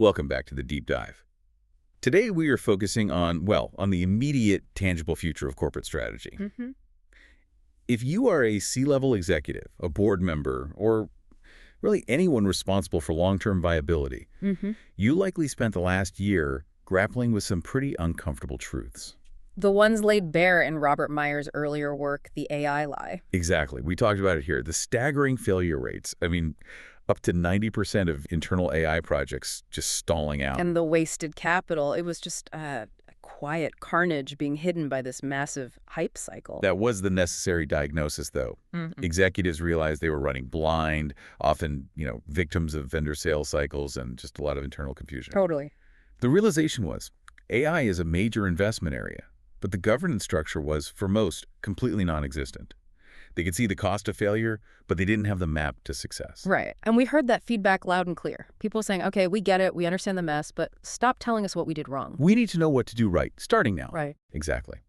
Welcome back to the Deep Dive. Today we are focusing on, well, on the immediate, tangible future of corporate strategy. If you are a C-level executive, a board member, or really anyone responsible for long-term viability, you likely spent the last year grappling with some pretty uncomfortable truths. The ones laid bare in Robert Meyer's earlier work, The AI Lie. Exactly. We talked about it here. The staggering failure rates. I mean, up to 90% of internal AI projects just stalling out. And the wasted capital. It was just a quiet carnage being hidden by this massive hype cycle. That was the necessary diagnosis, though. Executives realized they were running blind, often, victims of vendor sales cycles and just a lot of internal confusion. Totally. The realization was AI is a major investment area, but the governance structure was, for most, completely non-existent. They could see the cost of failure, but they didn't have the map to success. Right. And we heard that feedback loud and clear. People saying, okay, we get it, we understand the mess, but stop telling us what we did wrong. We need to know what to do right, starting now. Right. Exactly.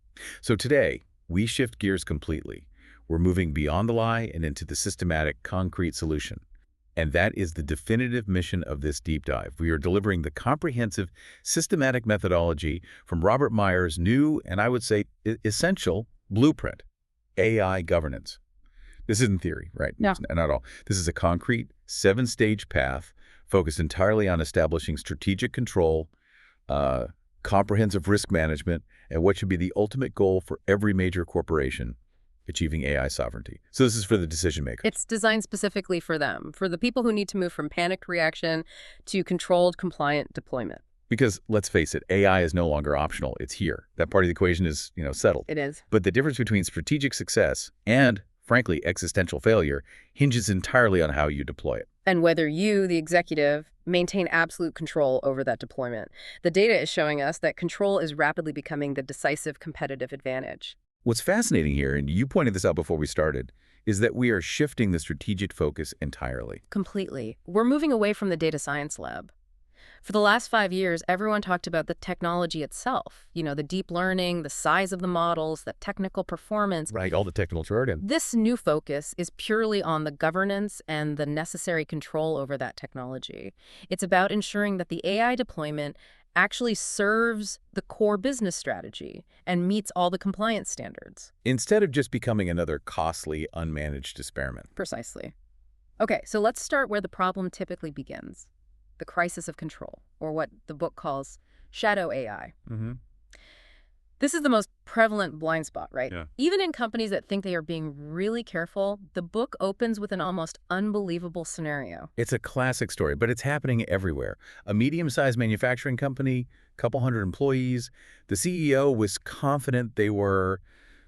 So today, we shift gears completely. We're moving beyond the lie and into the systematic, concrete solution. And that is the definitive mission of this deep dive. We are delivering the comprehensive, systematic methodology from Robert Meyer's new, and I would say essential, blueprint. AI governance. This isn't theory, right? No. Not at all. This is a concrete, 7-stage path focused entirely on establishing strategic control, comprehensive risk management, and what should be the ultimate goal for every major corporation, achieving AI sovereignty. So this is for the decision makers. It's designed specifically for them, for the people who need to move from panicked reaction to controlled, compliant deployment. Because, let's face it, AI is no longer optional. It's here. That part of the equation is, settled. It is. But the difference between strategic success and, frankly, existential failure hinges entirely on how you deploy it. And whether you, the executive, maintain absolute control over that deployment. The data is showing us that control is rapidly becoming the decisive competitive advantage. What's fascinating here, and you pointed this out before we started, is that we are shifting the strategic focus entirely. Completely. We're moving away from the data science lab. For the last 5 years, everyone talked about the technology itself, the deep learning, the size of the models, the technical performance. Right, all the technical jargon. This new focus is purely on the governance and the necessary control over that technology. It's about ensuring that the AI deployment actually serves the core business strategy and meets all the compliance standards. Instead of just becoming another costly, unmanaged experiment. Precisely. Okay, so let's start where the problem typically begins. The crisis of control, or what the book calls shadow AI. This is the most prevalent blind spot, right? Yeah. Even in companies that think they are being really careful, the book opens with an almost unbelievable scenario. It's a classic story, but it's happening everywhere. A medium-sized manufacturing company, couple hundred employees. The CEO was confident they were,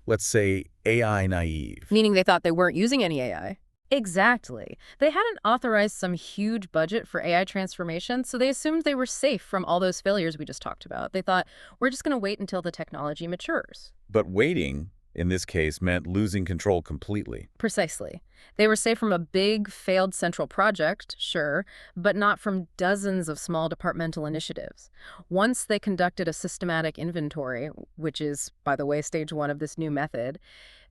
let's say, AI naive. Meaning they thought they weren't using any AI. Exactly. They hadn't authorized some huge budget for AI transformation, so they assumed they were safe from all those failures we just talked about. They thought, we're just going to wait until the technology matures. But waiting, in this case, meant losing control completely. Precisely. They were safe from a big, failed central project, sure, but not from dozens of small departmental initiatives. Once they conducted a systematic inventory, which is, by the way, stage 1 of this new method,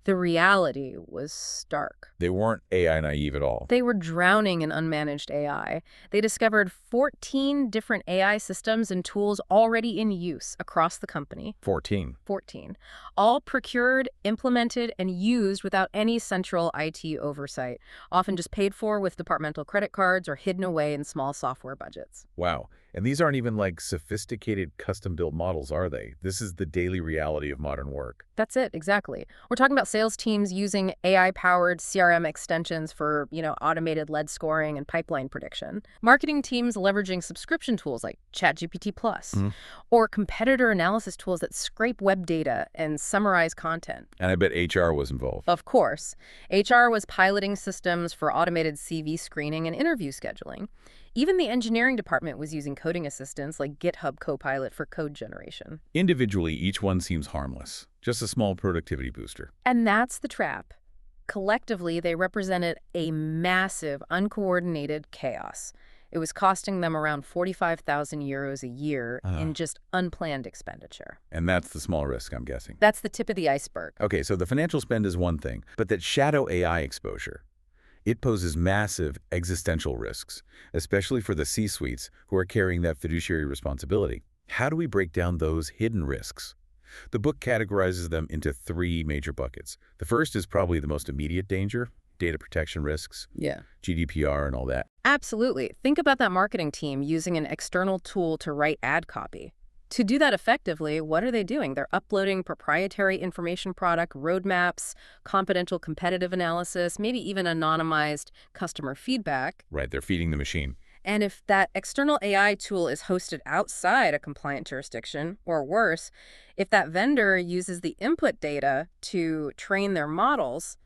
the reality was stark. They weren't AI naive at all. They were drowning in unmanaged AI. They discovered 14 different AI systems and tools already in use across the company. 14. All procured, implemented, and used without any central IT oversight, often just paid for with departmental credit cards or hidden away in small software budgets. Wow. And these aren't even like sophisticated custom-built models, are they? This is the daily reality of modern work. That's it, exactly. We're talking about sales teams using AI-powered CRM extensions for, automated lead scoring and pipeline prediction. Marketing teams leveraging subscription tools like ChatGPT Plus, or competitor analysis tools that scrape web data and summarize content. And I bet HR was involved. Of course. HR was piloting systems for automated CV screening and interview scheduling. Even the engineering department was using coding assistants like GitHub Copilot for code generation. Individually, each one seems harmless, just a small productivity booster. And that's the trap. Collectively, they represented a massive, uncoordinated chaos. It was costing them around 45,000 euros a year in just unplanned expenditure. And that's the small risk, I'm guessing. That's the tip of the iceberg. Okay, so the financial spend is one thing, but that shadow AI exposure, It poses massive existential risks, especially for the C-suites who are carrying that fiduciary responsibility. How do we break down those hidden risks? The book categorizes them into three major buckets. The first is probably the most immediate danger, data protection risks, Yeah. GDPR and all that. Absolutely. Think about that marketing team using an external tool to write ad copy. To do that effectively, what are they doing? They're uploading proprietary information product roadmaps, confidential competitive analysis, maybe even anonymized customer feedback. Right, they're feeding the machine. And if that external AI tool is hosted outside a compliant jurisdiction, or worse, if that vendor uses the input data to train their models,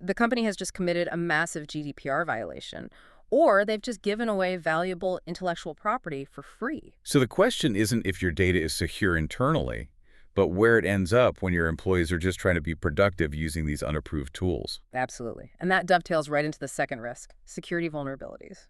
the company has just committed a massive GDPR violation. Or they've just given away valuable intellectual property for free. So the question isn't if your data is secure internally, but where it ends up when your employees are just trying to be productive using these unapproved tools. Absolutely. And that dovetails right into the second risk, security vulnerabilities.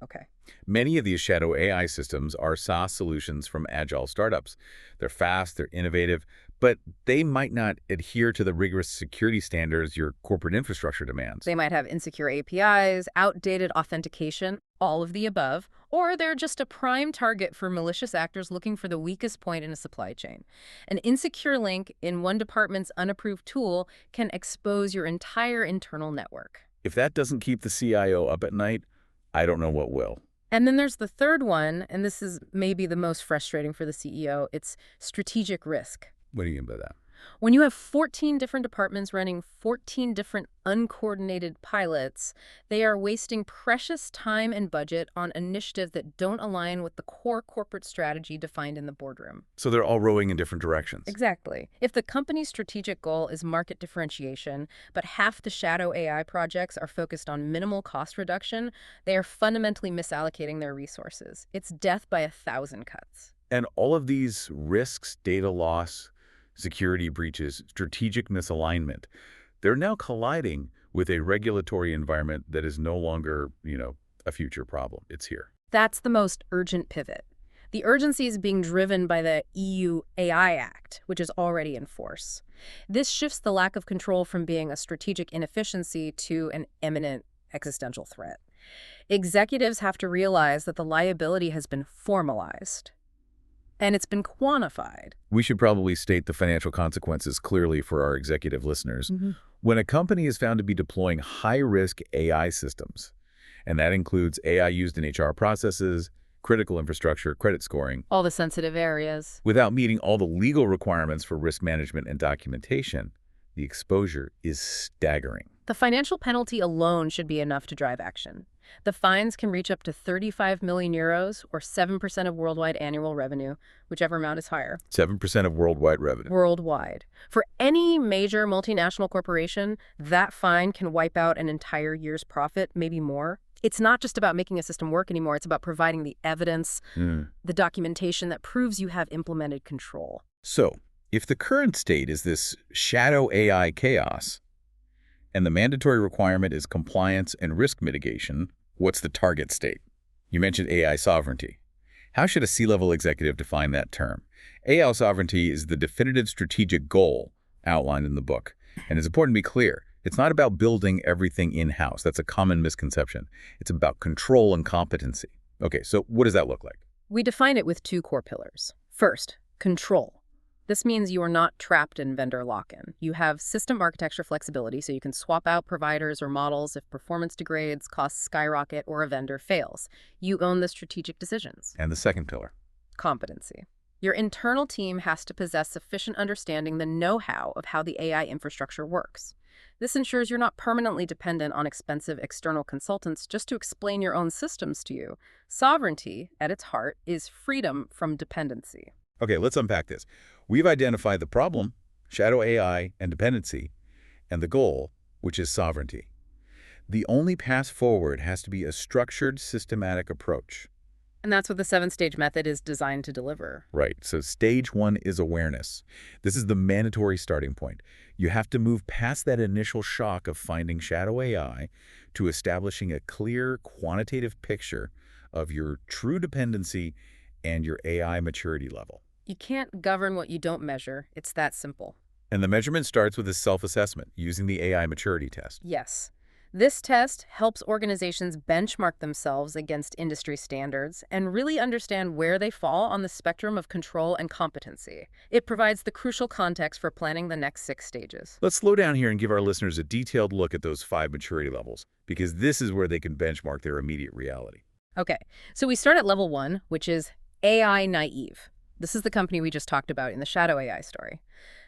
Okay. Many of these shadow AI systems are SaaS solutions from agile startups. They're fast, they're innovative, but they might not adhere to the rigorous security standards your corporate infrastructure demands. They might have insecure APIs, outdated authentication, all of the above, or they're just a prime target for malicious actors looking for the weakest point in a supply chain. An insecure link in one department's unapproved tool can expose your entire internal network. If that doesn't keep the CIO up at night, I don't know what will. And then there's the third one, and this is maybe the most frustrating for the CEO. It's strategic risk. What do you mean by that? When you have 14 different departments running 14 different uncoordinated pilots, they are wasting precious time and budget on initiatives that don't align with the core corporate strategy defined in the boardroom. So they're all rowing in different directions. Exactly. If the company's strategic goal is market differentiation, but half the shadow AI projects are focused on minimal cost reduction, they are fundamentally misallocating their resources. It's death by 1,000 cuts. And all of these risks, data loss, security breaches, strategic misalignment, they're now colliding with a regulatory environment that is no longer, a future problem. It's here. That's the most urgent pivot. The urgency is being driven by the EU AI Act, which is already in force. This shifts the lack of control from being a strategic inefficiency to an imminent existential threat. Executives have to realize that the liability has been formalized. And it's been quantified. We should probably state the financial consequences clearly for our executive listeners. Mm-hmm. When a company is found to be deploying high-risk AI systems, and that includes AI used in HR processes, critical infrastructure, credit scoring, All the sensitive areas. without meeting all the legal requirements for risk management and documentation, the exposure is staggering. The financial penalty alone should be enough to drive action. The fines can reach up to 35 million euros or 7% of worldwide annual revenue, whichever amount is higher. 7% of worldwide revenue. Worldwide. For any major multinational corporation, that fine can wipe out an entire year's profit, maybe more. It's not just about making a system work anymore. It's about providing the evidence, the documentation that proves you have implemented control. So, if the current state is this shadow AI chaos, and the mandatory requirement is compliance and risk mitigation, what's the target state? You mentioned AI sovereignty. How should a C-level executive define that term? AI sovereignty is the definitive strategic goal outlined in the book. And it's important to be clear. It's not about building everything in-house. That's a common misconception. It's about control and competency. Okay, so what does that look like? We define it with two core pillars. First, control. This means you are not trapped in vendor lock-in. You have system architecture flexibility, so you can swap out providers or models if performance degrades, costs skyrocket, or a vendor fails. You own the strategic decisions. And the second pillar? Competency. Your internal team has to possess sufficient understanding, the know-how of how the AI infrastructure works. This ensures you're not permanently dependent on expensive external consultants just to explain your own systems to you. Sovereignty, at its heart, is freedom from dependency. Okay, let's unpack this. We've identified the problem, shadow AI and dependency, and the goal, which is sovereignty. The only path forward has to be a structured, systematic approach. And that's what the 7-stage method is designed to deliver. Right, so stage 1 is awareness. This is the mandatory starting point. You have to move past that initial shock of finding shadow AI to establishing a clear, quantitative picture of your true dependency and your AI maturity level. You can't govern what you don't measure. It's that simple. And the measurement starts with a self-assessment using the AI maturity test. Yes. This test helps organizations benchmark themselves against industry standards and really understand where they fall on the spectrum of control and competency. It provides the crucial context for planning the next 6 stages. Let's slow down here and give our listeners a detailed look at those 5 maturity levels, because this is where they can benchmark their immediate reality. Okay, so we start at level 1, which is AI naive. This is the company we just talked about in the shadow AI story.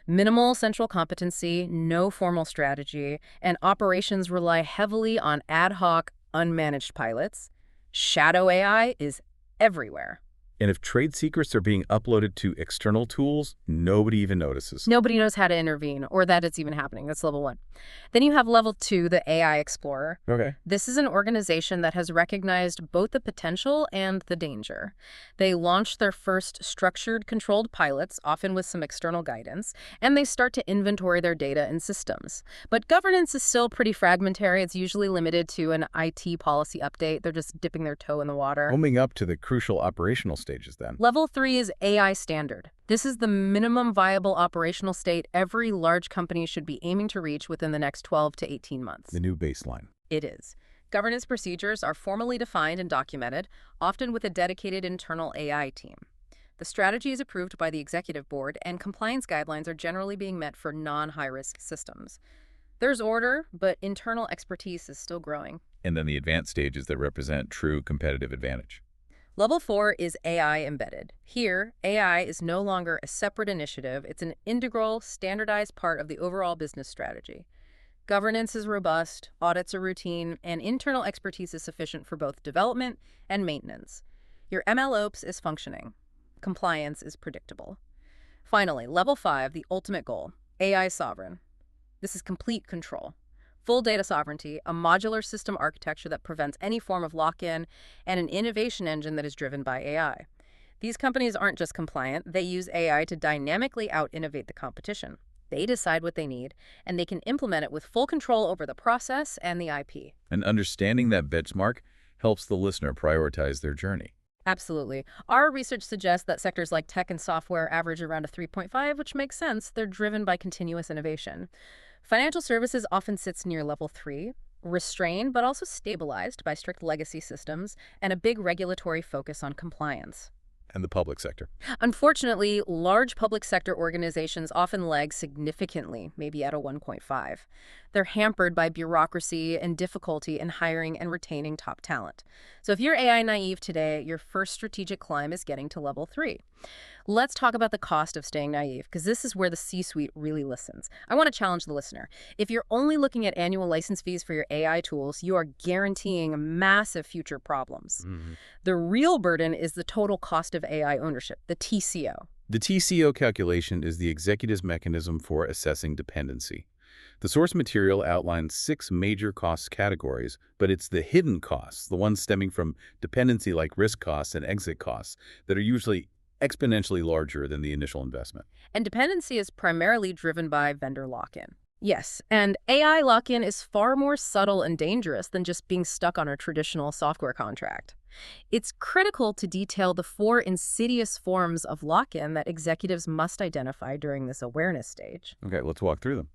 Minimal central competency, no formal strategy, and operations rely heavily on ad hoc, unmanaged pilots. Shadow AI is everywhere. And if trade secrets are being uploaded to external tools, nobody even notices. Nobody knows how to intervene or that it's even happening. That's level 1. Then you have level 2, the AI Explorer. Okay. This is an organization that has recognized both the potential and the danger. They launch their first structured, controlled pilots, often with some external guidance, and they start to inventory their data and systems. But governance is still pretty fragmentary. It's usually limited to an IT policy update. They're just dipping their toe in the water. Homing up to the crucial operational stages then. Level 3 is AI standard. This is the minimum viable operational state every large company should be aiming to reach within the next 12 to 18 months. The new baseline. It is. Governance procedures are formally defined and documented, often with a dedicated internal AI team. The strategy is approved by the executive board, and compliance guidelines are generally being met for non-high-risk systems. There's order, but internal expertise is still growing. And then the advanced stages that represent true competitive advantage. Level 4 is AI embedded. Here, AI is no longer a separate initiative. It's an integral, standardized part of the overall business strategy. Governance is robust, audits are routine, and internal expertise is sufficient for both development and maintenance. Your MLOps is functioning. Compliance is predictable. Finally, level 5, the ultimate goal, AI sovereign. This is complete control. Full data sovereignty, a modular system architecture that prevents any form of lock-in, and an innovation engine that is driven by AI. These companies aren't just compliant, they use AI to dynamically out-innovate the competition. They decide what they need, and they can implement it with full control over the process and the IP. And understanding that benchmark helps the listener prioritize their journey. Absolutely. Our research suggests that sectors like tech and software average around a 3.5, which makes sense. They're driven by continuous innovation. Financial services often sits near level 3, restrained but also stabilized by strict legacy systems and a big regulatory focus on compliance. And the public sector. Unfortunately, large public sector organizations often lag significantly, maybe at a 1.5. They're hampered by bureaucracy and difficulty in hiring and retaining top talent. So if you're AI naive today, your first strategic climb is getting to level 3. Let's talk about the cost of staying naive, because this is where the C-suite really listens. I want to challenge the listener. If you're only looking at annual license fees for your AI tools, you are guaranteeing massive future problems. The real burden is the total cost of AI ownership, the TCO. The TCO calculation is the executive's mechanism for assessing dependency. The source material outlines 6 major cost categories, but it's the hidden costs, the ones stemming from dependency like risk costs and exit costs, that are usually exponentially larger than the initial investment. And dependency is primarily driven by vendor lock-in. Yes, and AI lock-in is far more subtle and dangerous than just being stuck on a traditional software contract. It's critical to detail the 4 insidious forms of lock-in that executives must identify during this awareness stage. Okay, let's walk through them.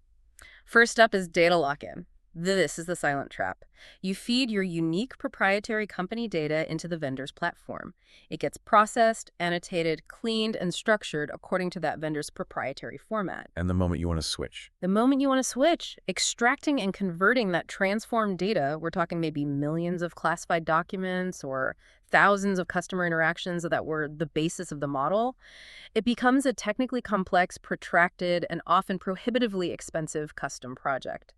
First up is data lock-in. This is the silent trap. You feed your unique proprietary company data into the vendor's platform. It gets processed, annotated, cleaned, and structured according to that vendor's proprietary format. And the moment you want to switch. The moment you want to switch, extracting and converting that transformed data, we're talking maybe millions of classified documents or thousands of customer interactions that were the basis of the model, it becomes a technically complex, protracted, and often prohibitively expensive custom project.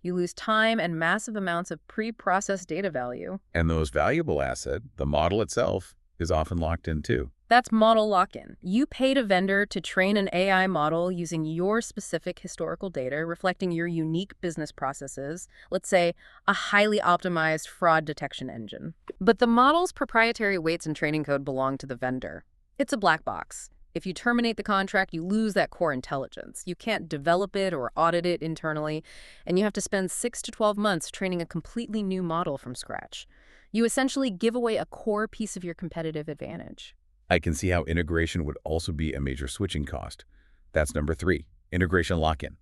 You lose time and massive amounts of pre-processed data value. And the most valuable asset, the model itself, is often locked in too. That's model lock-in. You paid a vendor to train an AI model using your specific historical data, reflecting your unique business processes, let's say a highly optimized fraud detection engine. But the model's proprietary weights and training code belong to the vendor. It's a black box. If you terminate the contract, you lose that core intelligence. You can't develop it or audit it internally, and you have to spend 6 to 12 months training a completely new model from scratch. You essentially give away a core piece of your competitive advantage. I can see how integration would also be a major switching cost. That's number 3, integration lock-in.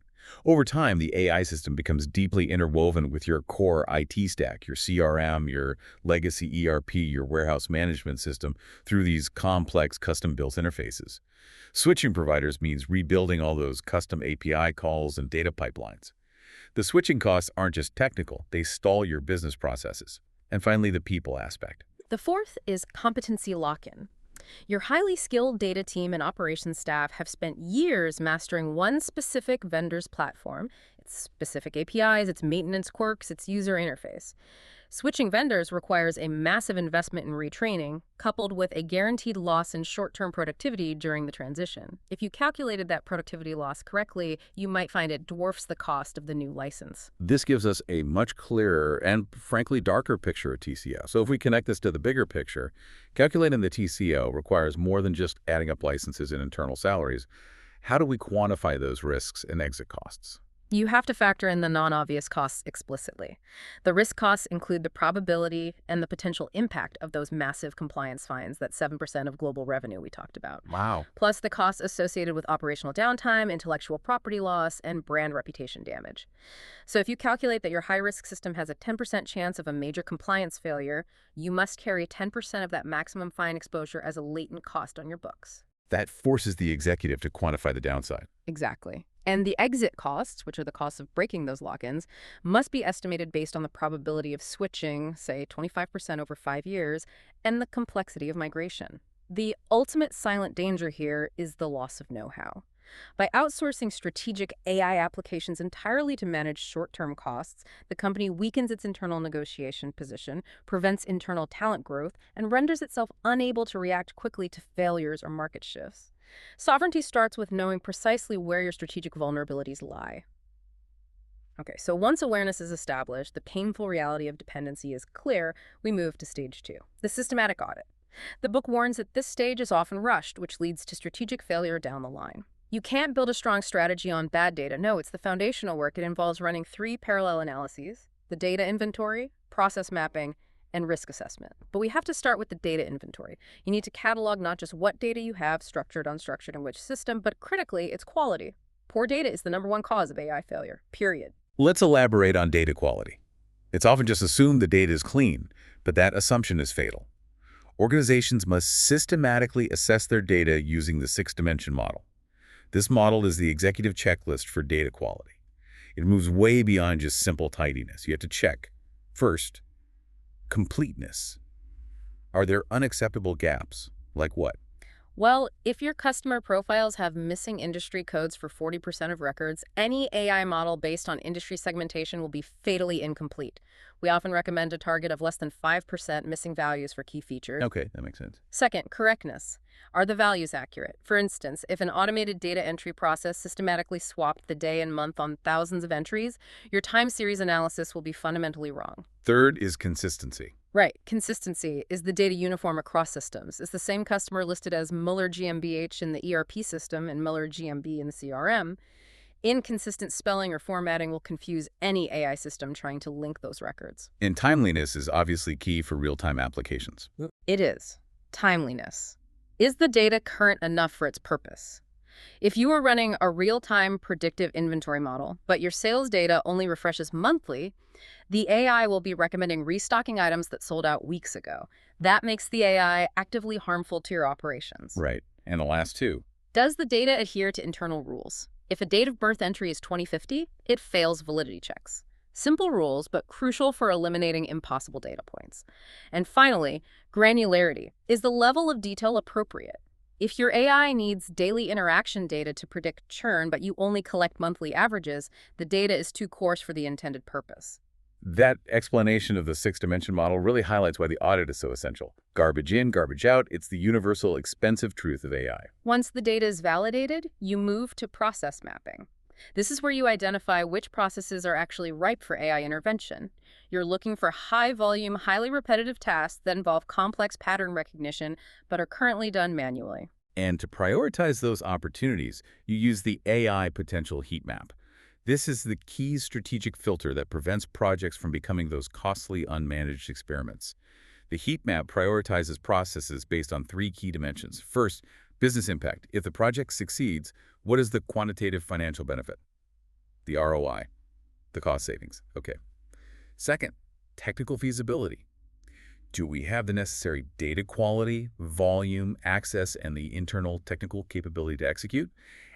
Over time, the AI system becomes deeply interwoven with your core IT stack, your CRM, your legacy ERP, your warehouse management system, through these complex custom-built interfaces. Switching providers means rebuilding all those custom API calls and data pipelines. The switching costs aren't just technical, they stall your business processes. And finally, the people aspect. The fourth is competency lock-in. Your highly skilled data team and operations staff have spent years mastering one specific vendor's platform, its specific APIs, its maintenance quirks, its user interface. Switching vendors requires a massive investment in retraining, coupled with a guaranteed loss in short-term productivity during the transition. If you calculated that productivity loss correctly, you might find it dwarfs the cost of the new license. This gives us a much clearer and, frankly, darker picture of TCO. So if we connect this to the bigger picture, calculating the TCO requires more than just adding up licenses and internal salaries. How do we quantify those risks and exit costs? You have to factor in the non-obvious costs explicitly. The risk costs include the probability and the potential impact of those massive compliance fines, that 7% of global revenue we talked about. Wow. Plus the costs associated with operational downtime, intellectual property loss, and brand reputation damage. So if you calculate that your high-risk system has a 10% chance of a major compliance failure, you must carry 10% of that maximum fine exposure as a latent cost on your books. That forces the executive to quantify the downside. Exactly. And the exit costs, which are the costs of breaking those lock-ins, must be estimated based on the probability of switching, say 25% over 5 years, and the complexity of migration. The ultimate silent danger here is the loss of know-how. By outsourcing strategic AI applications entirely to manage short-term costs, the company weakens its internal negotiation position, prevents internal talent growth, and renders itself unable to react quickly to failures or market shifts. Sovereignty starts with knowing precisely where your strategic vulnerabilities lie. Okay, so once awareness is established, the painful reality of dependency is clear, we move to stage 2, the systematic audit. The book warns that this stage is often rushed, which leads to strategic failure down the line. You can't build a strong strategy on bad data. No, it's the foundational work. It involves running 3 parallel analyses: the data inventory, process mapping, and risk assessment. But we have to start with the data inventory. You need to catalog not just what data you have, structured, unstructured, in which system, but critically, its quality. Poor data is the #1 cause of AI failure, period. Let's elaborate on data quality. It's often just assumed the data is clean, but that assumption is fatal. Organizations must systematically assess their data using the 6-dimension model. This model is the executive checklist for data quality. It moves way beyond just simple tidiness. You have to check, first, completeness. Are there unacceptable gaps? Like what? Well, if your customer profiles have missing industry codes for 40% of records, any AI model based on industry segmentation will be fatally incomplete. We often recommend a target of less than 5% missing values for key features. Okay, that makes sense. Second, correctness. Are the values accurate? For instance, if an automated data entry process systematically swapped the day and month on thousands of entries, your time series analysis will be fundamentally wrong. Third is consistency. Right. Consistency. Is the data uniform across systems? Is the same customer listed as Muller GmbH in the ERP system and Muller GmbH in the CRM? Inconsistent spelling or formatting will confuse any AI system trying to link those records. And timeliness is obviously key for real-time applications. It is. Timeliness. Is the data current enough for its purpose? If you are running a real-time predictive inventory model, but your sales data only refreshes monthly, the AI will be recommending restocking items that sold out weeks ago. That makes the AI actively harmful to your operations. Right. And the last two. Does the data adhere to internal rules? If a date of birth entry is 2050, it fails validity checks. Simple rules, but crucial for eliminating impossible data points. And finally, granularity. Is the level of detail appropriate? If your AI needs daily interaction data to predict churn, but you only collect monthly averages, the data is too coarse for the intended purpose. That explanation of the 6-dimension model really highlights why the audit is so essential. Garbage in, garbage out, it's the universal expensive truth of AI. Once the data is validated, you move to process mapping. This is where you identify which processes are actually ripe for AI intervention. You're looking for high-volume, highly repetitive tasks that involve complex pattern recognition but are currently done manually. And to prioritize those opportunities, you use the AI potential heat map. This is the key strategic filter that prevents projects from becoming those costly, unmanaged experiments. The heat map prioritizes processes based on 3 key dimensions. First, business impact. If the project succeeds, what is the quantitative financial benefit? the ROI, the cost savings. Okay. Second, technical feasibility. Do we have the necessary data quality, volume, access, and the internal technical capability to execute?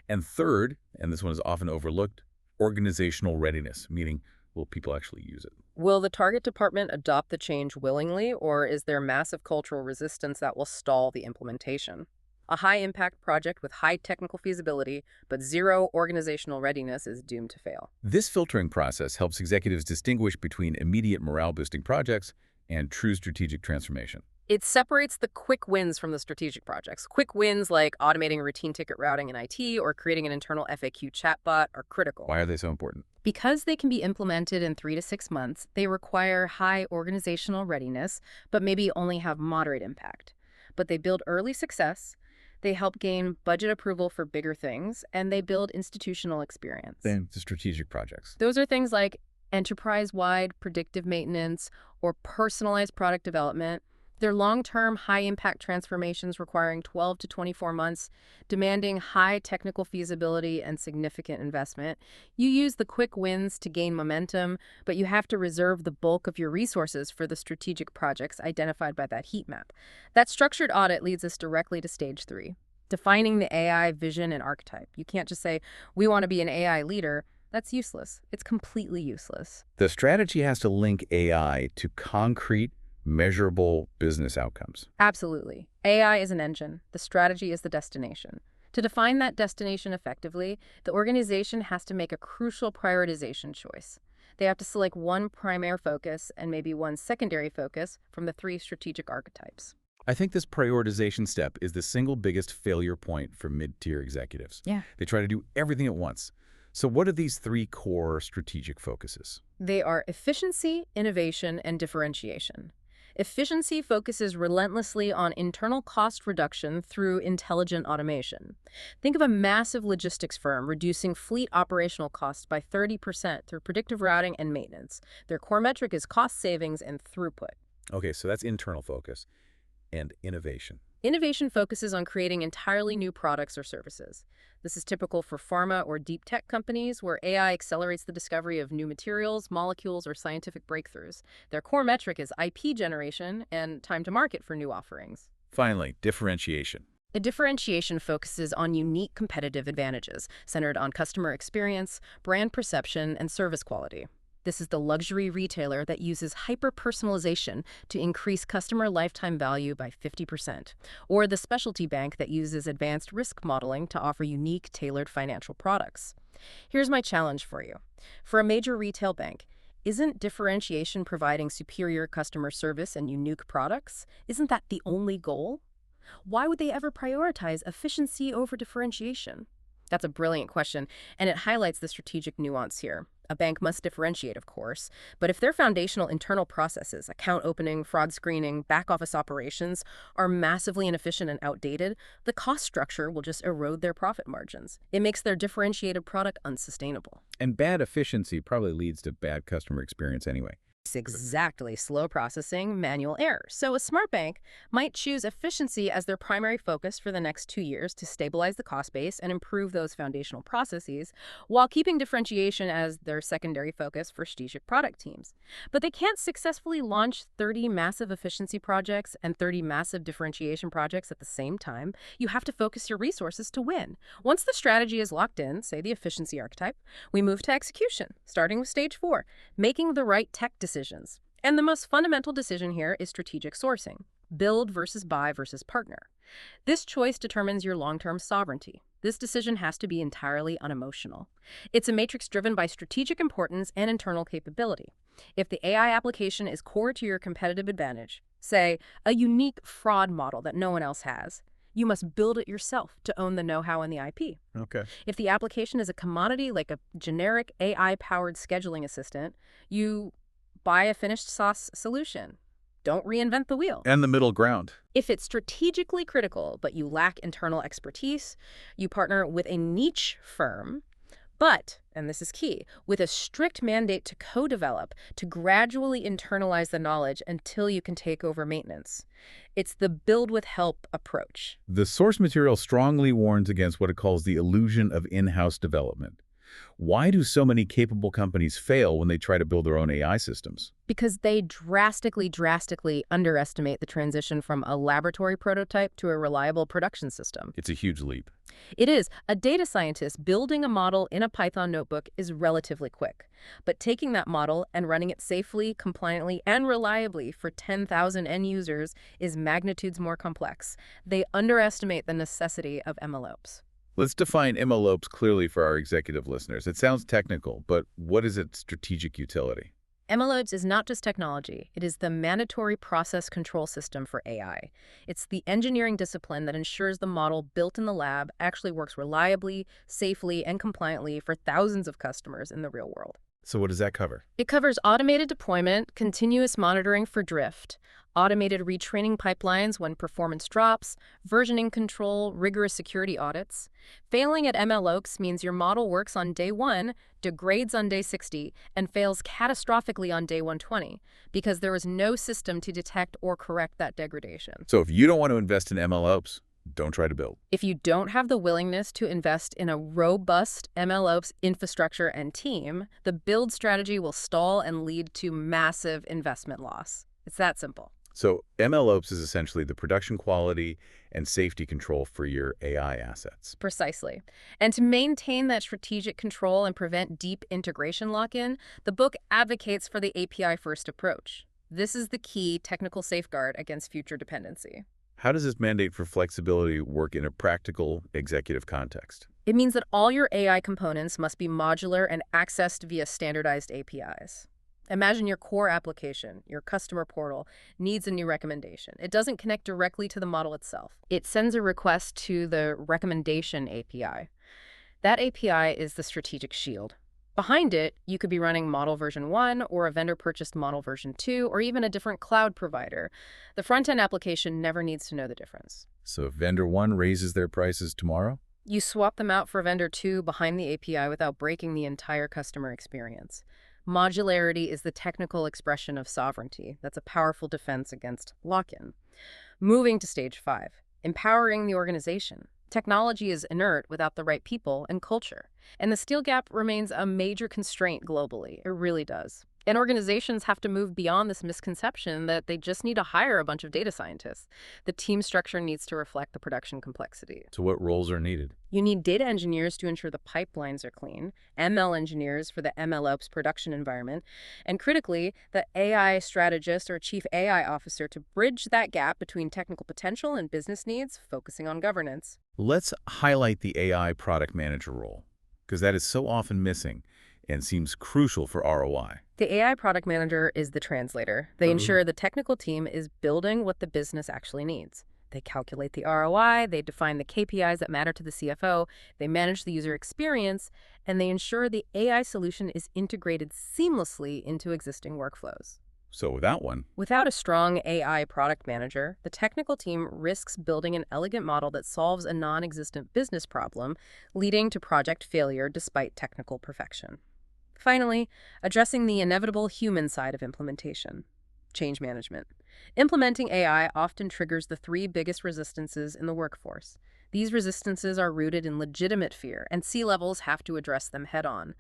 And third, and this one is often overlooked, organizational readiness, meaning will people actually use it? Will the target department adopt the change willingly, or is there massive cultural resistance that will stall the implementation? A high-impact project with high technical feasibility but zero organizational readiness is doomed to fail. This filtering process helps executives distinguish between immediate morale-boosting projects and true strategic transformation. It separates the quick wins from the strategic projects. Quick wins like automating routine ticket routing in IT or creating an internal FAQ chatbot are critical. Why are they so important? Because they can be implemented in 3 to 6 months, they require high organizational readiness, but maybe only have moderate impact. But they build early success, they help gain budget approval for bigger things, and they build institutional experience. Then the strategic projects. Those are things like enterprise-wide predictive maintenance or personalized product development. They're long-term, high-impact transformations requiring 12 to 24 months, demanding high technical feasibility and significant investment. You use the quick wins to gain momentum, but you have to reserve the bulk of your resources for the strategic projects identified by that heat map. That structured audit leads us directly to stage 3, defining the AI vision and archetype. You can't just say, we want to be an AI leader. That's useless. It's completely useless. The strategy has to link AI to concrete, measurable business outcomes. Absolutely. AI is an engine. The strategy is the destination. To define that destination effectively, the organization has to make a crucial prioritization choice. They have to select one primary focus and maybe one secondary focus from the 3 strategic archetypes. I think this prioritization step is the single biggest failure point for mid-tier executives. Yeah. They try to do everything at once. So what are these 3 core strategic focuses? They are efficiency, innovation, and differentiation. Efficiency focuses relentlessly on internal cost reduction through intelligent automation. Think of a massive logistics firm reducing fleet operational costs by 30% through predictive routing and maintenance. Their core metric is cost savings and throughput. Okay, so that's internal focus and innovation. Innovation focuses on creating entirely new products or services. This is typical for pharma or deep tech companies where AI accelerates the discovery of new materials, molecules, or scientific breakthroughs. Their core metric is IP generation and time to market for new offerings. Finally, differentiation. A differentiation focuses on unique competitive advantages centered on customer experience, brand perception, and service quality. This is the luxury retailer that uses hyper-personalization to increase customer lifetime value by 50%, or the specialty bank that uses advanced risk modeling to offer unique, tailored financial products. Here's my challenge for you. For a major retail bank, isn't differentiation providing superior customer service and unique products? Isn't that the only goal? Why would they ever prioritize efficiency over differentiation? That's a brilliant question, and it highlights the strategic nuance here. A bank must differentiate, of course, but if their foundational internal processes, account opening, fraud screening, back-office operations, are massively inefficient and outdated, the cost structure will just erode their profit margins. It makes their differentiated product unsustainable. And bad efficiency probably leads to bad customer experience anyway. Exactly. Slow processing, manual error. So a smart bank might choose efficiency as their primary focus for the next 2 years to stabilize the cost base and improve those foundational processes, while keeping differentiation as their secondary focus for strategic product teams. But they can't successfully launch 30 massive efficiency projects and 30 massive differentiation projects at the same time. You have to focus your resources to win. Once the strategy is locked in, say the efficiency archetype, we move to execution, starting with stage 4, making the right tech decisions. And the most fundamental decision here is strategic sourcing, build versus buy versus partner. This choice determines your long-term sovereignty. This decision has to be entirely unemotional. It's a matrix driven by strategic importance and internal capability. If the AI application is core to your competitive advantage, say a unique fraud model that no one else has, you must build it yourself to own the know-how and the IP. Okay. If the application is a commodity like a generic AI-powered scheduling assistant, you buy a finished sauce solution. Don't reinvent the wheel. And the middle ground. If it's strategically critical, but you lack internal expertise, you partner with a niche firm, but, and this is key, with a strict mandate to co-develop, to gradually internalize the knowledge until you can take over maintenance. It's the build with help approach. The source material strongly warns against what it calls the illusion of in-house development. Why do so many capable companies fail when they try to build their own AI systems? Because they drastically underestimate the transition from a laboratory prototype to a reliable production system. It's a huge leap. It is. A data scientist building a model in a Python notebook is relatively quick. But taking that model and running it safely, compliantly, and reliably for 10,000 end users is magnitudes more complex. They underestimate the necessity of MLOps. Let's define MLOps clearly for our executive listeners. It sounds technical, but what is its strategic utility? MLOps is not just technology. It is the mandatory process control system for AI. It's the engineering discipline that ensures the model built in the lab actually works reliably, safely, and compliantly for thousands of customers in the real world. So what does that cover? It covers automated deployment, continuous monitoring for drift, automated retraining pipelines when performance drops, versioning control, rigorous security audits. Failing at MLOps means your model works on day 1, degrades on day 60, and fails catastrophically on day 120 because there is no system to detect or correct that degradation. So if you don't want to invest in MLOps, don't try to build. If you don't have the willingness to invest in a robust MLOps infrastructure and team, the build strategy will stall and lead to massive investment loss. It's that simple. So MLOps is essentially the production quality and safety control for your AI assets. Precisely. And to maintain that strategic control and prevent deep integration lock-in, the book advocates for the API-first approach. This is the key technical safeguard against future dependency. How does this mandate for flexibility work in a practical executive context? It means that all your AI components must be modular and accessed via standardized APIs. Imagine your core application, your customer portal, needs a new recommendation. It doesn't connect directly to the model itself. It sends a request to the recommendation API. That API is the strategic shield. Behind it, you could be running model version 1 or a vendor-purchased model version 2 or even a different cloud provider. The front-end application never needs to know the difference. So if vendor 1 raises their prices tomorrow? You swap them out for vendor 2 behind the API without breaking the entire customer experience. Modularity is the technical expression of sovereignty. That's a powerful defense against lock-in. Moving to stage 5, empowering the organization. Technology is inert without the right people and culture. And the skill gap remains a major constraint globally. It really does. And organizations have to move beyond this misconception that they just need to hire a bunch of data scientists. The team structure needs to reflect the production complexity. So what roles are needed? You need data engineers to ensure the pipelines are clean, ML engineers for the MLOps production environment, and critically, the AI strategist or chief AI officer to bridge that gap between technical potential and business needs, focusing on governance. Let's highlight the AI product manager role, because that is so often missing and seems crucial for ROI. The AI product manager is the translator. They ensure the technical team is building what the business actually needs. They calculate the ROI, they define the KPIs that matter to the CFO, they manage the user experience, and they ensure the AI solution is integrated seamlessly into existing workflows. So without one, Without a strong AI product manager, the technical team risks building an elegant model that solves a non-existent business problem, leading to project failure despite technical perfection. Finally, addressing the inevitable human side of implementation. Change management. Implementing AI often triggers the 3 biggest resistances in the workforce. These resistances are rooted in legitimate fear, and C-levels have to address them head-on.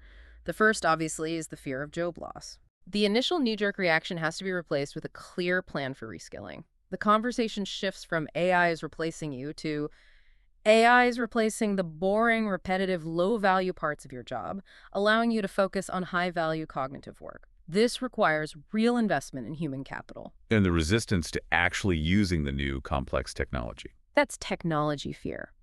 The first, obviously, is the fear of job loss. The initial knee-jerk reaction has to be replaced with a clear plan for reskilling. The conversation shifts from AI is replacing you to AI is replacing the boring, repetitive, low-value parts of your job, allowing you to focus on high-value cognitive work. This requires real investment in human capital. and the resistance to actually using the new complex technology. That's technology fear.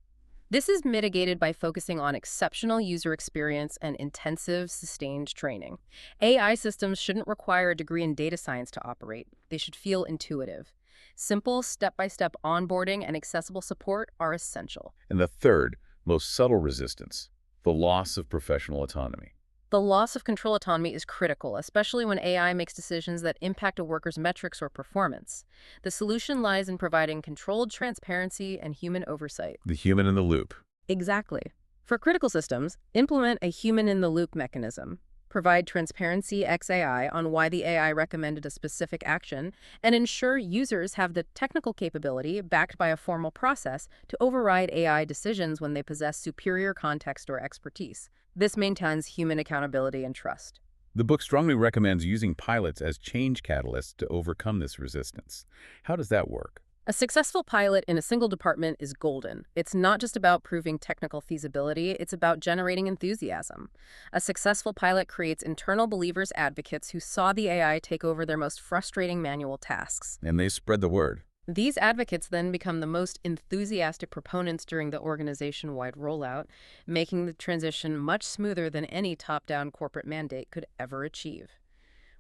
This is mitigated by focusing on exceptional user experience and intensive, sustained training. AI systems shouldn't require a degree in data science to operate. They should feel intuitive. Simple, step-by-step onboarding and accessible support are essential. And the third, most subtle resistance, the loss of professional autonomy. The loss of control autonomy is critical, especially when AI makes decisions that impact a worker's metrics or performance. The solution lies in providing controlled transparency and human oversight. The human in the loop. Exactly. For critical systems, implement a human-in-the-loop mechanism. provide transparency XAI on why the AI recommended a specific action, and ensure users have the technical capability, backed by a formal process, to override AI decisions when they possess superior context or expertise. This maintains human accountability and trust. The book strongly recommends using pilots as change catalysts to overcome this resistance. How does that work? A successful pilot in a single department is golden. It's not just about proving technical feasibility, it's about generating enthusiasm. A successful pilot creates internal believers advocates who saw the AI take over their most frustrating manual tasks. And they spread the word. These advocates then become the most enthusiastic proponents during the organization-wide rollout, making the transition much smoother than any top-down corporate mandate could ever achieve.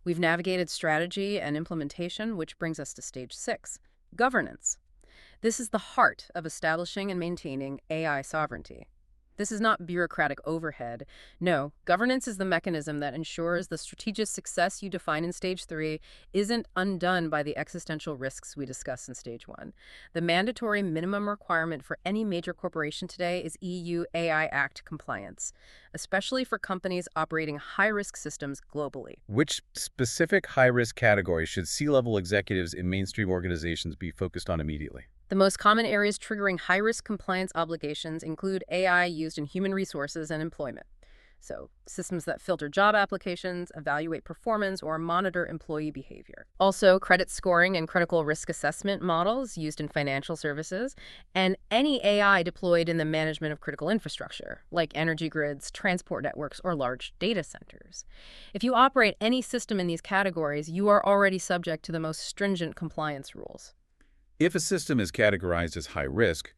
We've navigated strategy and implementation, which brings us to stage 6. Governance. This is the heart of establishing and maintaining AI sovereignty. This is not bureaucratic overhead. No, governance is the mechanism that ensures the strategic success you define in Stage 3 isn't undone by the existential risks we discussed in Stage 1. The mandatory minimum requirement for any major corporation today is EU AI Act compliance, especially for companies operating high-risk systems globally. Which specific high-risk categories should C-level executives in mainstream organizations be focused on immediately? The most common areas triggering high-risk compliance obligations include AI used in human resources and employment. So, systems that filter job applications, evaluate performance, or monitor employee behavior. Also, credit scoring and critical risk assessment models used in financial services, and any AI deployed in the management of critical infrastructure, like energy grids, transport networks, or large data centers. If you operate any system in these categories, you are already subject to the most stringent compliance rules. If a system is categorized as high risk,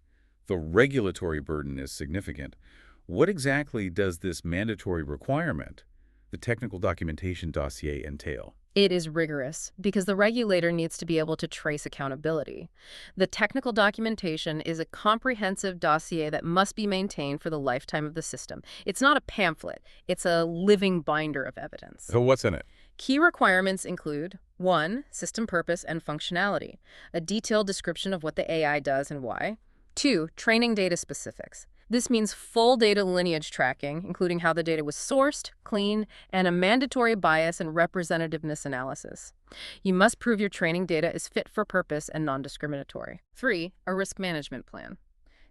the regulatory burden is significant. What exactly does this mandatory requirement, the technical documentation dossier, entail? It is rigorous because the regulator needs to be able to trace accountability. The technical documentation is a comprehensive dossier that must be maintained for the lifetime of the system. It's not a pamphlet, it's a living binder of evidence. So what's in it? Key requirements include 1. System purpose and functionality, a detailed description of what the AI does and why. 2. Training data specifics. This means full data lineage tracking, including how the data was sourced, cleaned, and a mandatory bias and representativeness analysis. You must prove your training data is fit for purpose and non-discriminatory. 3. A risk management plan.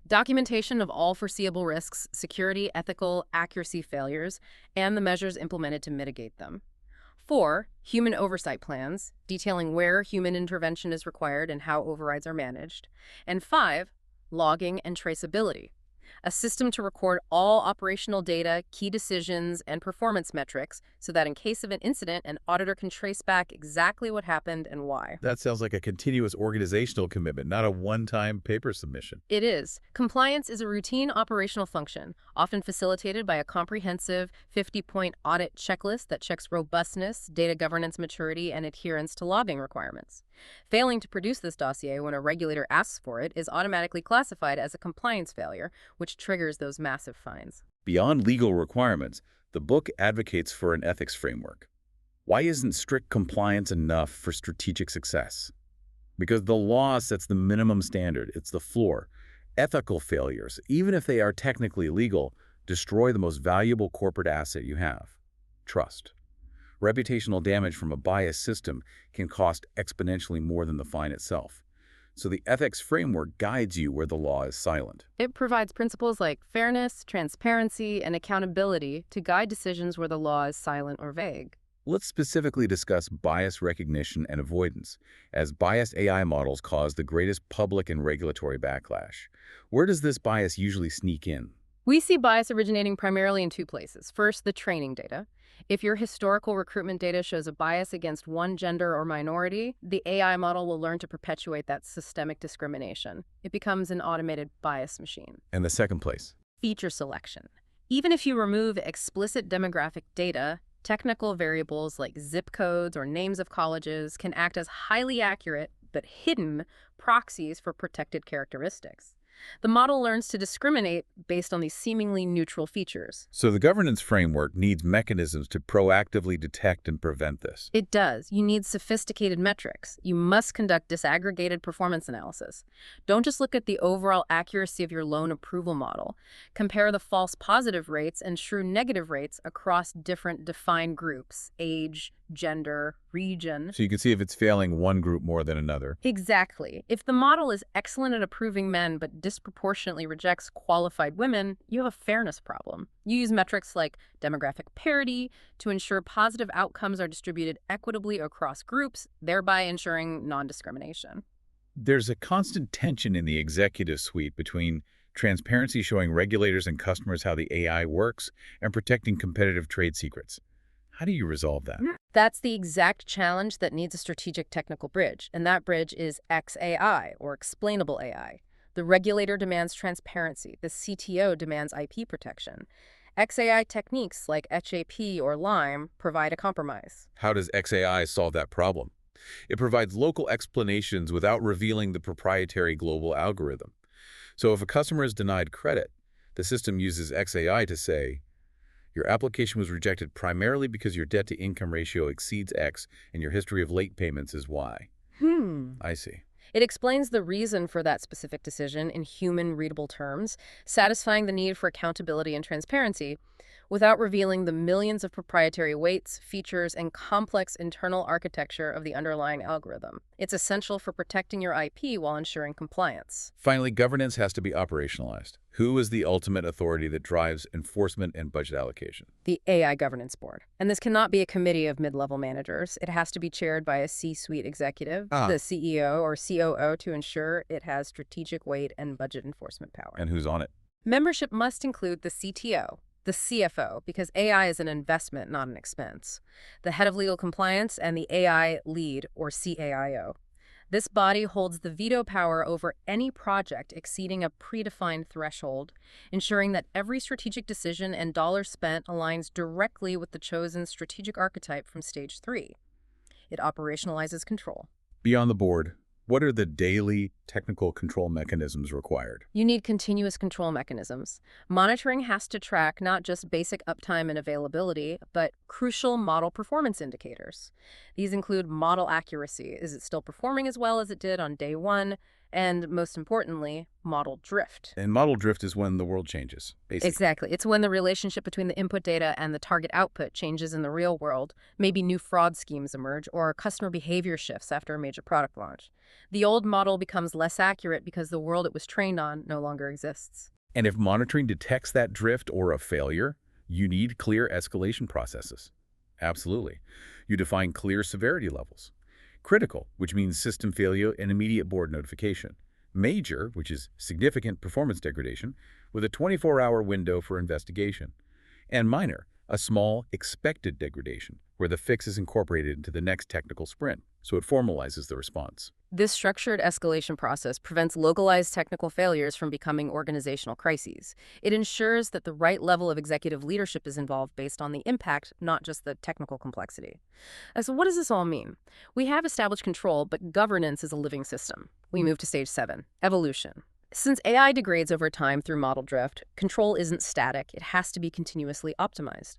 Documentation of all foreseeable risks, security, ethical, accuracy failures, and the measures implemented to mitigate them. 4. Human oversight plans, detailing where human intervention is required and how overrides are managed. And 5. Logging and traceability, a system to record all operational data, key decisions, and performance metrics so that in case of an incident, an auditor can trace back exactly what happened and why. That sounds like a continuous organizational commitment, not a one-time paper submission. It is. Compliance is a routine operational function, often facilitated by a comprehensive 50-point audit checklist that checks robustness, data governance maturity, and adherence to logging requirements. Failing to produce this dossier when a regulator asks for it is automatically classified as a compliance failure, which triggers those massive fines. Beyond legal requirements, the book advocates for an ethics framework. Why isn't strict compliance enough for strategic success? Because the law sets the minimum standard. It's the floor. Ethical failures, even if they are technically legal, destroy the most valuable corporate asset you have: trust. Reputational damage from a biased system can cost exponentially more than the fine itself. So the ethics framework guides you where the law is silent. It provides principles like fairness, transparency, and accountability to guide decisions where the law is silent or vague. Let's specifically discuss bias recognition and avoidance, as biased AI models cause the greatest public and regulatory backlash. Where does this bias usually sneak in? We see bias originating primarily in 2 places. First, the training data. If your historical recruitment data shows a bias against one gender or minority, the AI model will learn to perpetuate that systemic discrimination. It becomes an automated bias machine. And the second place? Feature selection. Even if you remove explicit demographic data, technical variables like zip codes or names of colleges can act as highly accurate but hidden proxies for protected characteristics. The model learns to discriminate based on these seemingly neutral features. So the governance framework needs mechanisms to proactively detect and prevent this. It does. You need sophisticated metrics. You must conduct disaggregated performance analysis. Don't just look at the overall accuracy of your loan approval model. Compare the false positive rates and true negative rates across different defined groups: age, gender, region. So you can see if it's failing one group more than another. Exactly. If the model is excellent at approving men but disproportionately rejects qualified women, you have a fairness problem. You use metrics like demographic parity to ensure positive outcomes are distributed equitably across groups, thereby ensuring non-discrimination. There's a constant tension in the executive suite between transparency showing regulators and customers how the AI works and protecting competitive trade secrets. How do you resolve that? That's the exact challenge that needs a strategic technical bridge, and that bridge is XAI, or explainable AI. The regulator demands transparency. The CTO demands IP protection. XAI techniques like HAP or LIME provide a compromise. How does XAI solve that problem? It provides local explanations without revealing the proprietary global algorithm. So if a customer is denied credit, the system uses XAI to say, your application was rejected primarily because your debt-to-income ratio exceeds X and your history of late payments is Y. I see. It explains the reason for that specific decision in human-readable terms, satisfying the need for accountability and transparency, without revealing the millions of proprietary weights, features, and complex internal architecture of the underlying algorithm. It's essential for protecting your IP while ensuring compliance. Finally, governance has to be operationalized. Who is the ultimate authority that drives enforcement and budget allocation? The AI Governance Board. And this cannot be a committee of mid-level managers. It has to be chaired by a C-suite executive, the CEO or COO, to ensure it has strategic weight and budget enforcement power. And who's on it? Membership must include the CTO, the CFO, because AI is an investment, not an expense, the head of legal compliance, and the AI lead, or CAIO. This body holds the veto power over any project exceeding a predefined threshold, ensuring that every strategic decision and dollar spent aligns directly with the chosen strategic archetype from Stage 3. It operationalizes control. Beyond the board, what are the daily technical control mechanisms required? You need continuous control mechanisms. Monitoring has to track not just basic uptime and availability, but crucial model performance indicators. These include model accuracy. Is it still performing as well as it did on day one? And most importantly, model drift. And model drift is when the world changes, basically. Exactly. It's when the relationship between the input data and the target output changes in the real world. Maybe new fraud schemes emerge or customer behavior shifts after a major product launch. The old model becomes less accurate because the world it was trained on no longer exists. And if monitoring detects that drift or a failure, you need clear escalation processes. Absolutely. You define clear severity levels. Critical, which means system failure and immediate board notification. Major, which is significant performance degradation, with a 24-hour window for investigation. And minor, a small, expected degradation, where the fix is incorporated into the next technical sprint, so it formalizes the response. This structured escalation process prevents localized technical failures from becoming organizational crises. It ensures that the right level of executive leadership is involved based on the impact, not just the technical complexity. So what does this all mean? We have established control, but governance is a living system. We move to Stage 7, evolution. Since AI degrades over time through model drift, control isn't static. It has to be continuously optimized.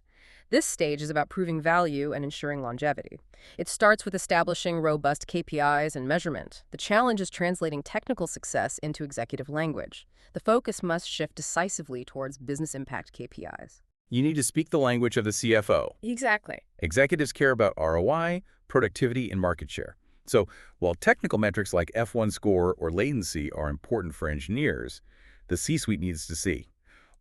This stage is about proving value and ensuring longevity. It starts with establishing robust KPIs and measurement. The challenge is translating technical success into executive language. The focus must shift decisively towards business impact KPIs. You need to speak the language of the CFO. Exactly. Executives care about ROI, productivity, and market share. So while technical metrics like F1 score or latency are important for engineers, the C-suite needs to see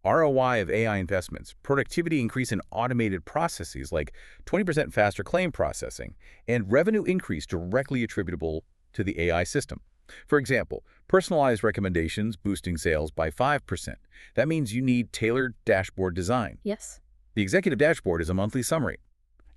ROI of AI investments, productivity increase in automated processes like 20% faster claim processing, and revenue increase directly attributable to the AI system. For example, personalized recommendations boosting sales by 5%. That means you need tailored dashboard design. Yes. The executive dashboard is a monthly summary.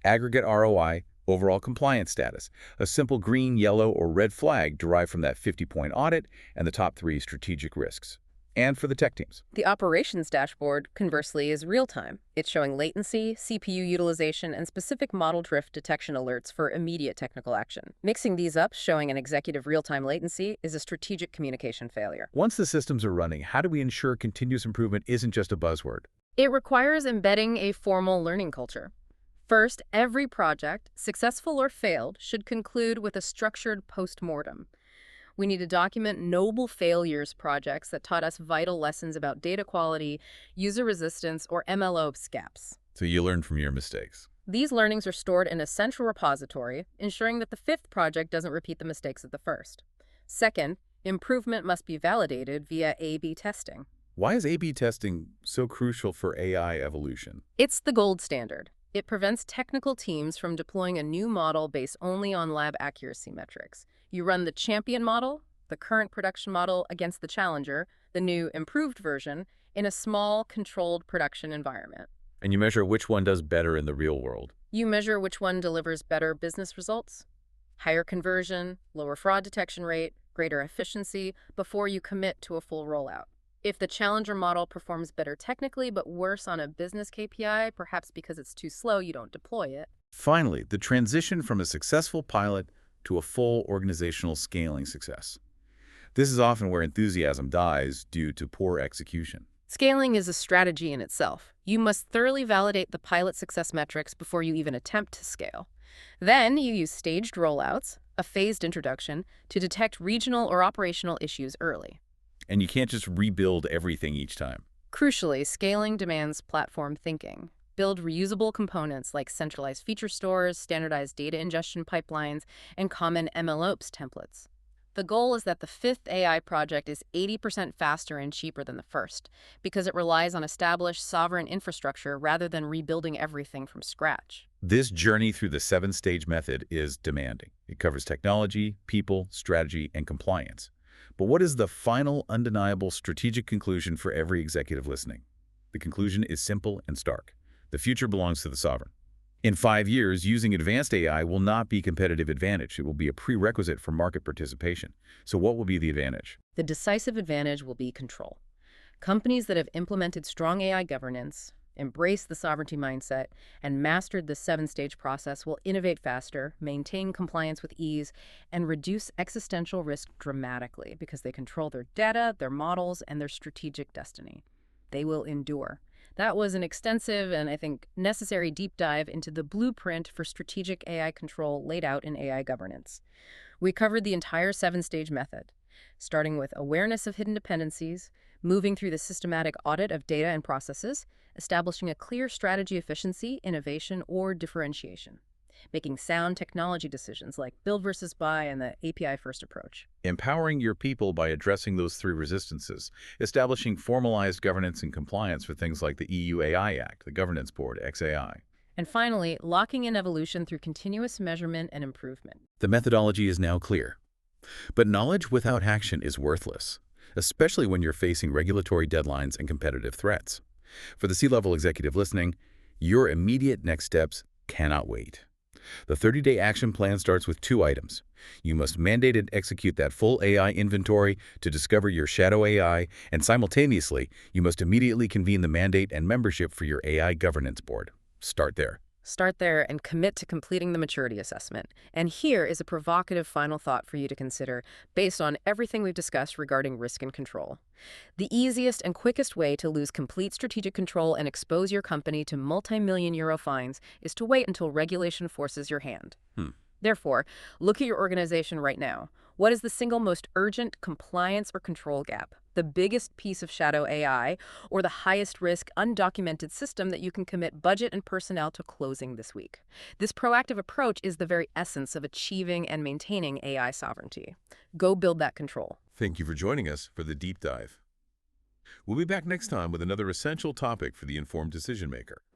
Aggregate ROI, overall compliance status, a simple green, yellow, or red flag derived from that 50-point audit, and the top 3 strategic risks. And for the tech teams. The operations dashboard, conversely, is real-time. It's showing latency, CPU utilization, and specific model drift detection alerts for immediate technical action. Mixing these up, showing an executive real-time latency, is a strategic communication failure. Once the systems are running, how do we ensure continuous improvement isn't just a buzzword? It requires embedding a formal learning culture. First, every project, successful or failed, should conclude with a structured post-mortem. We need to document noble failures projects that taught us vital lessons about data quality, user resistance, or MLOps gaps. So you learn from your mistakes. These learnings are stored in a central repository, ensuring that the fifth project doesn't repeat the mistakes of the first. Second, improvement must be validated via A/B testing. Why is A/B testing so crucial for AI evolution? It's the gold standard. It prevents technical teams from deploying a new model based only on lab accuracy metrics. You run the champion model, the current production model, against the challenger, the new improved version, in a small, controlled production environment. And you measure which one does better in the real world. You measure which one delivers better business results, higher conversion, lower fraud detection rate, greater efficiency, before you commit to a full rollout. If the challenger model performs better technically but worse on a business KPI, perhaps because it's too slow, you don't deploy it. Finally, the transition from a successful pilot to a full organizational scaling success. This is often where enthusiasm dies due to poor execution. Scaling is a strategy in itself. You must thoroughly validate the pilot success metrics before you even attempt to scale. Then you use staged rollouts, a phased introduction, to detect regional or operational issues early. And you can't just rebuild everything each time. Crucially, scaling demands platform thinking. Build reusable components like centralized feature stores, standardized data ingestion pipelines, and common MLOps templates. The goal is that the fifth AI project is 80% faster and cheaper than the first, because it relies on established sovereign infrastructure rather than rebuilding everything from scratch. This journey through the 7-stage method is demanding. It covers technology, people, strategy, and compliance. But what is the final, undeniable strategic conclusion for every executive listening? The conclusion is simple and stark. The future belongs to the sovereign. In 5 years, using advanced AI will not be a competitive advantage. It will be a prerequisite for market participation. So what will be the advantage? The decisive advantage will be control. Companies that have implemented strong AI governance, embraced the sovereignty mindset, and mastered the 7-stage process will innovate faster, maintain compliance with ease, and reduce existential risk dramatically because they control their data, their models, and their strategic destiny. They will endure. That was an extensive and, I think, necessary deep dive into the blueprint for strategic AI control laid out in AI governance. We covered the entire 7-stage method, starting with awareness of hidden dependencies, moving through the systematic audit of data and processes, establishing a clear strategy efficiency, innovation, or differentiation, making sound technology decisions like build versus buy and the API-first approach. Empowering your people by addressing those 3 resistances, establishing formalized governance and compliance for things like the EU AI Act, the Governance Board, XAI. And finally, locking in evolution through continuous measurement and improvement. The methodology is now clear. But knowledge without action is worthless, especially when you're facing regulatory deadlines and competitive threats. For the C-level executive listening, your immediate next steps cannot wait. The 30-day action plan starts with 2 items. You must mandate and execute that full AI inventory to discover your shadow AI, and simultaneously, you must immediately convene the mandate and membership for your AI governance board. Start there. Start there and commit to completing the maturity assessment. And here is a provocative final thought for you to consider based on everything we've discussed regarding risk and control. The easiest and quickest way to lose complete strategic control and expose your company to multi-million-euro fines is to wait until regulation forces your hand. Therefore, look at your organization right now. What is the single most urgent compliance or control gap? The biggest piece of shadow AI, or the highest risk undocumented system that you can commit budget and personnel to closing this week? This proactive approach is the very essence of achieving and maintaining AI sovereignty. Go build that control. Thank you for joining us for the deep dive. We'll be back next time with another essential topic for the informed decision maker.